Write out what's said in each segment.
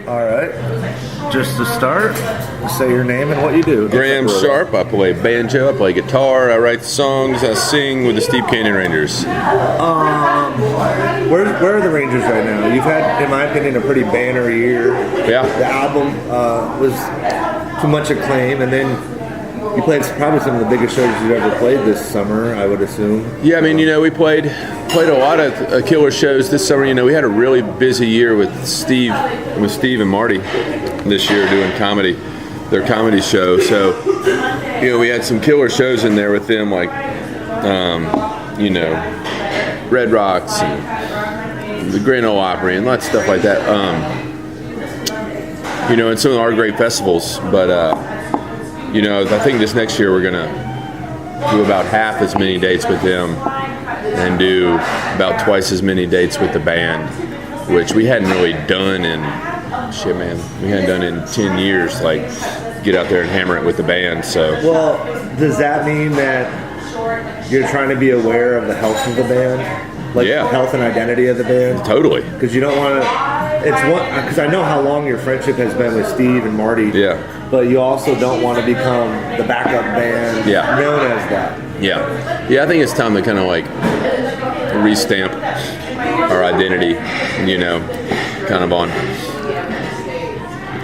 All right. Just to start, say your name and what you do. Graham Sharp. I play banjo, I play guitar, I write songs, I sing with the Steep Canyon Rangers. Where are the Rangers right now? You've had, in my opinion, a pretty banner year. Yeah. The album was too much acclaim, and then you played probably some of the biggest shows you've ever played this summer, I would assume. Yeah, I mean, we played a lot of killer shows this summer. We had a really busy year with Steve and Marty this year doing their comedy show. So, we had some killer shows in there with them, like, Red Rocks and the Grand Ole Opry and lots of stuff like that. And some of our great festivals. But, I think this next year we're going to do about half as many dates with them and do about twice as many dates with the band, which we hadn't really done in 10 years, like get out there and hammer it with the band. So, well, does that mean that you're trying to be aware of the health of the band? Like the health and identity of the band? Totally. Because you don't want to, because I know how long your friendship has been with Steve and Marty. Yeah. But you also don't want to become the backup band known as that. Yeah. Yeah, I think it's time to kind of like restamp our identity, kind of on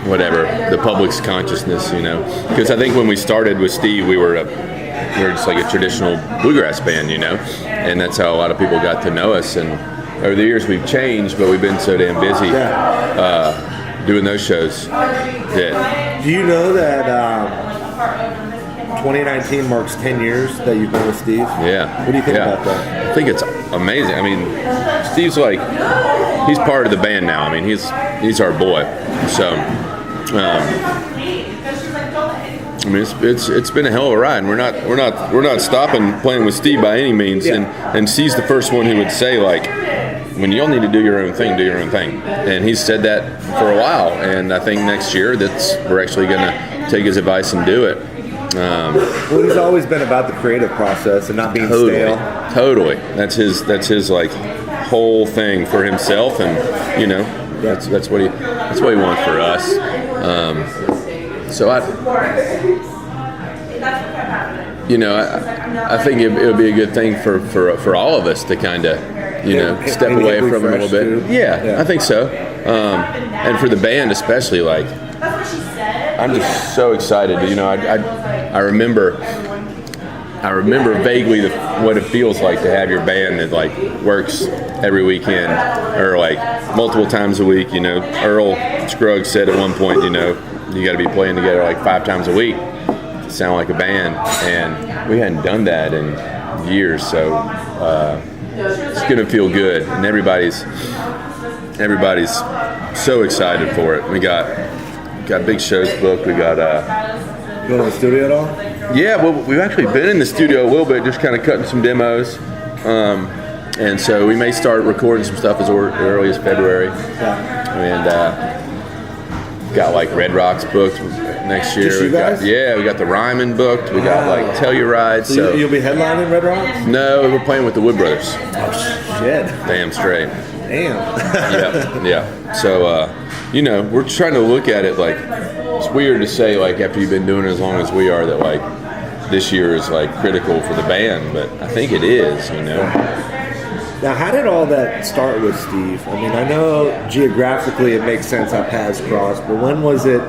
whatever, the public's consciousness, Because I think when we started with Steve, we were just like a traditional bluegrass band, and that's how a lot of people got to know us. And over the years we've changed, but we've been so damn busy doing those shows. Do you know that 2019 marks 10 years that you've been with Steve? Yeah. What do you think about that? I think it's amazing. I mean, Steve's he's part of the band now. I mean, he's our boy. So, it's been a hell of a ride. We're not stopping playing with Steve by any means. Yeah. And Steve's the first one who would say, like, when y'all need to do your own thing, do your own thing. And he's said that for a while. And I think next year we're actually going to take his advice and do it. Well, he's always been about the creative process and not being stale. Totally. That's his like whole thing for himself, and that's what he wants for us. So I think it would be a good thing for all of us to kind of step away from him a little bit. Yeah, I think so. And for the band especially, like, I'm just so excited. I remember vaguely what it feels like to have your band that like works every weekend or like multiple times a week. Earl Scruggs said at one point, you got to be playing together like 5 times a week to sound like a band, and we hadn't done that in years. So it's gonna feel good, and everybody's so excited for it. We got big shows booked. We got You going to the studio at all? Yeah, well, we've actually been in the studio a little bit, just kind of cutting some demos, and so we may start recording some stuff as early as February. And got like Red Rocks booked next year. We got the Ryman booked. We got like Telluride. So you'll be headlining Red Rocks? No, we're playing with the Wood Brothers. Oh shit! Damn straight. Damn. Yeah. So we're trying to look at it like, it's weird to say like after you've been doing it as long as we are that like this year is like critical for the band, but I think it is. Now, how did all that start with Steve? I mean, I know geographically it makes sense how paths cross, but when was it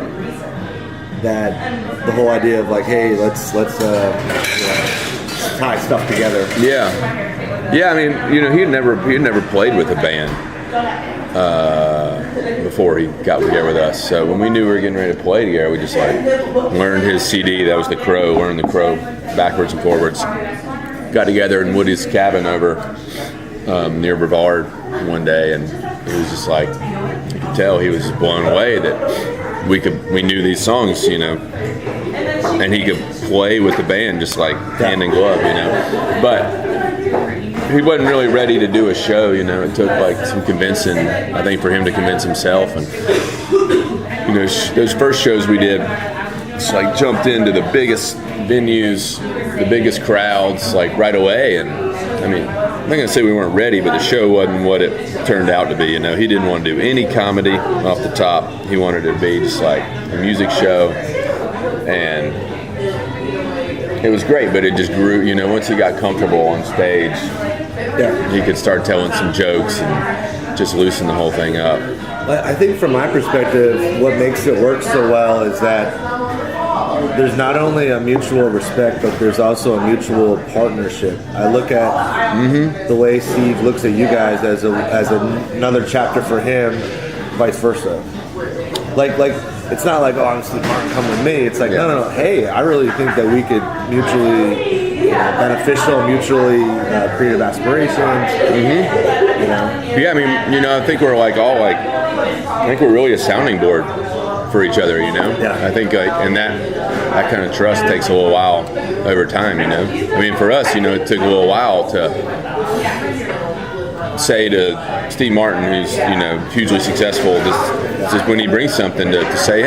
that the whole idea of like, hey, let's tie stuff together? Yeah. I mean, he had never played with a band before he got together with us. So when we knew we were getting ready to play together, we just like learned his CD. That was The Crow. Learned The Crow backwards and forwards. Got together in Woody's cabin over near Brevard one day, and it was just like, you could tell he was just blown away that we knew these songs, and he could play with the band just like hand in glove, but he wasn't really ready to do a show, it took like some convincing, I think, for him to convince himself. And those first shows we did, it's like jumped into the biggest venues, the biggest crowds like right away, and I mean, not going to say we weren't ready, but the show wasn't what it turned out to be. You know, he didn't want to do any comedy off the top. He wanted it to be just like a music show, and it was great. But it just grew. You know, once he got comfortable on stage, he could start telling some jokes and just loosen the whole thing up. I think from my perspective, what makes it work so well is that there's not only a mutual respect, but there's also a mutual partnership. I look at the way Steve looks at you guys as another chapter for him, vice versa. Like it's not like, oh, I'm Steve Martin, come with me. It's like, no. Hey, I really think that we could mutually beneficial, mutually creative aspirations. You know? Yeah, I mean, you know, I think we're I think we're really a sounding board for each other, you know? Yeah. I think, and that kind of trust takes a little while over time, you know? I mean, for us, you know, it took a little while to say to Steve Martin, who's, you know, hugely successful, just when he brings something to say,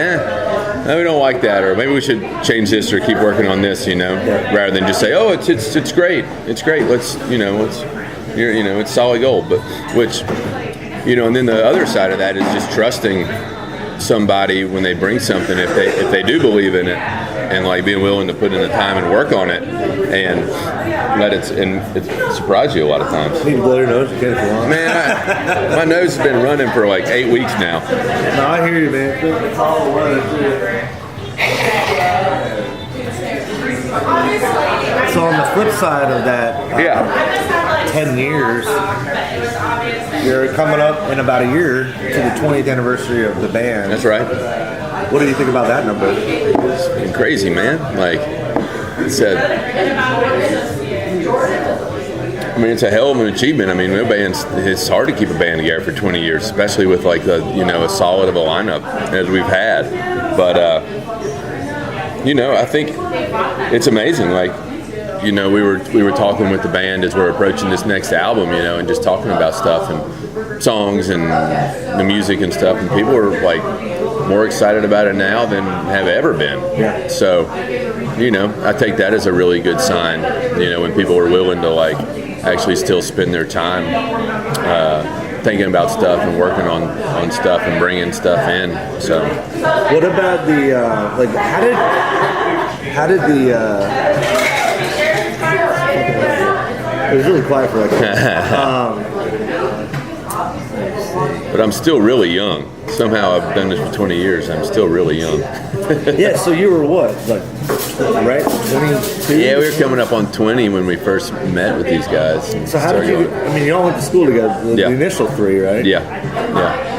no, we don't like that, or maybe we should change this or keep working on this, you know, rather than just say, oh, it's great, let's, you know, it's solid gold, but which, you know, and then the other side of that is just trusting somebody when they bring something, if they do believe in it, and like being willing to put in the time and work on it, and it surprises you a lot of times. You can blow your nose again if you want. Man, my nose has been running for like 8 weeks now. No, I hear you, man. So on the flip side of that, 10 years, you're coming up in about a year to the 20th anniversary of the band. That's right. What do you think about that number? It's been crazy, man. Like, it's a hell of an achievement. I mean, it's hard to keep a band together for 20 years, especially with like a solid of a lineup as we've had. But you know, I think it's amazing. Like, you know, we were talking with the band as we're approaching this next album, you know, and just talking about stuff and songs and the music and stuff, and people are like more excited about it now than have ever been. Yeah. So, you know, I take that as a really good sign, you know, when people are willing to like actually still spend their time thinking about stuff and working on stuff and bringing stuff in. So, what about the like? How did the it was really quiet for like but I'm still really young. Somehow I've done this for 20 years. I'm still really young. Yeah, so you were what? Like, right? 22? Yeah, we were coming up on 20 when we first met with these guys. So how did you, I mean, you all went to school together, the initial three, right? Yeah.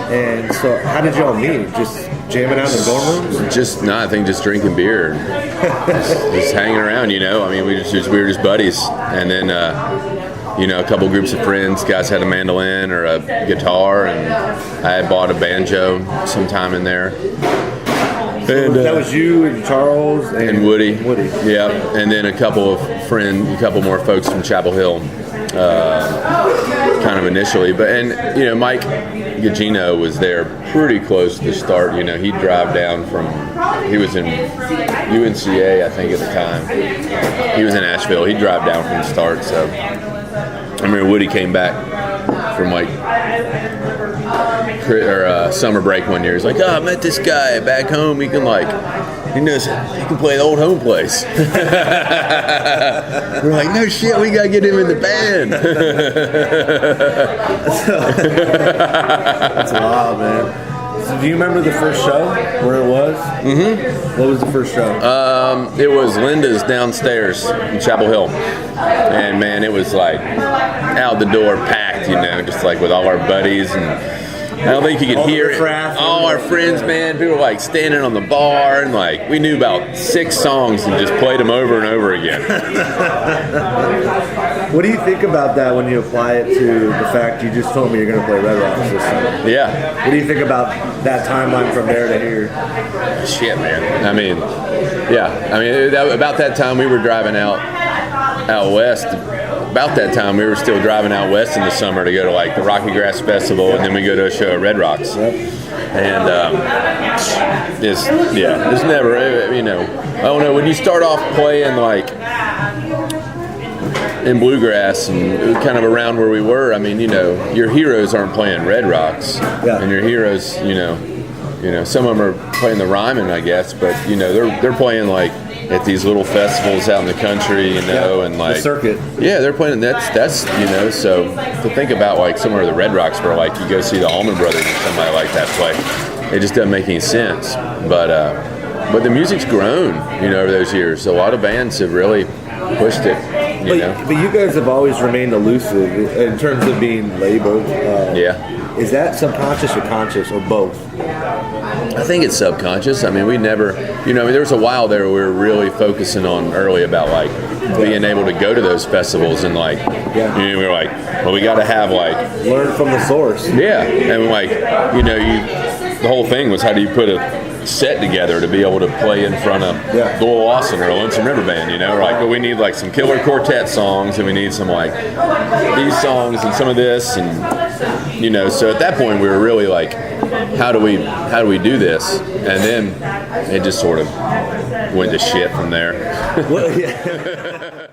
And so how did y'all meet? Just jamming out in the dorm rooms? I think just drinking beer and just hanging around, you know. I mean, we were just buddies. And then, you know, a couple groups of friends, guys had a mandolin or a guitar, and I had bought a banjo sometime in there. And that was you and Charles and Woody. Yeah. And then a couple more folks from Chapel Hill, kind of initially. And you know, Mike Gugino was there pretty close to the start. You know, he'd drive down he was in UNCA, I think, at the time. He was in Asheville. He'd drive down from the start. So I remember Woody came back from like summer break one year. He's like, I met this guy back home. He can play the old home place. We're like, no shit, we gotta get him in the band. That's wild, man. So do you remember the first show, where it was? Mm-hmm. What was the first show? It was Linda's downstairs in Chapel Hill. And man, it was like out the door packed, you know, just like with all our buddies, and I don't think you could hear it. All our friends, man, people were like standing on the bar, and like we knew about 6 songs and just played them over and over again. What do you think about that when you apply it to the fact you just told me you're going to play Red Rocks this summer? Yeah. What do you think about that timeline from there to here? Shit, man. I mean, about that time we were driving out west. About that time, we were still driving out west in the summer to go to like the Rocky Grass Festival, and then we go to a show at Red Rocks. Yep. And it's never, you know, I don't know, when you start off playing like in bluegrass and kind of around where we were, I mean, your heroes aren't playing Red Rocks, and your heroes, some of them are playing the Ryman, I guess, but they're playing like at these little festivals out in the country, and like the circuit. Yeah, they're playing. That's so to think about like somewhere the Red Rocks where like you go see the Allman Brothers or somebody like that play, it just doesn't make any sense. But the music's grown, over those years. So a lot of bands have really pushed it. But you guys have always remained elusive in terms of being labeled. Is that subconscious or conscious or both? I think it's subconscious. I mean, we never, there was a while there where we were really focusing on early about like being able to go to those festivals and like, we were like, well, we got to have like learn from the source. Yeah, and like, the whole thing was how do you put a set together to be able to play in front of Doyle Lawson or Lonesome River Band, We're like, well, we need like some killer quartet songs and we need some like these songs and some of this and so at that point we were really like, how do we do this? And then it just sort of went to shit from there. Well, yeah.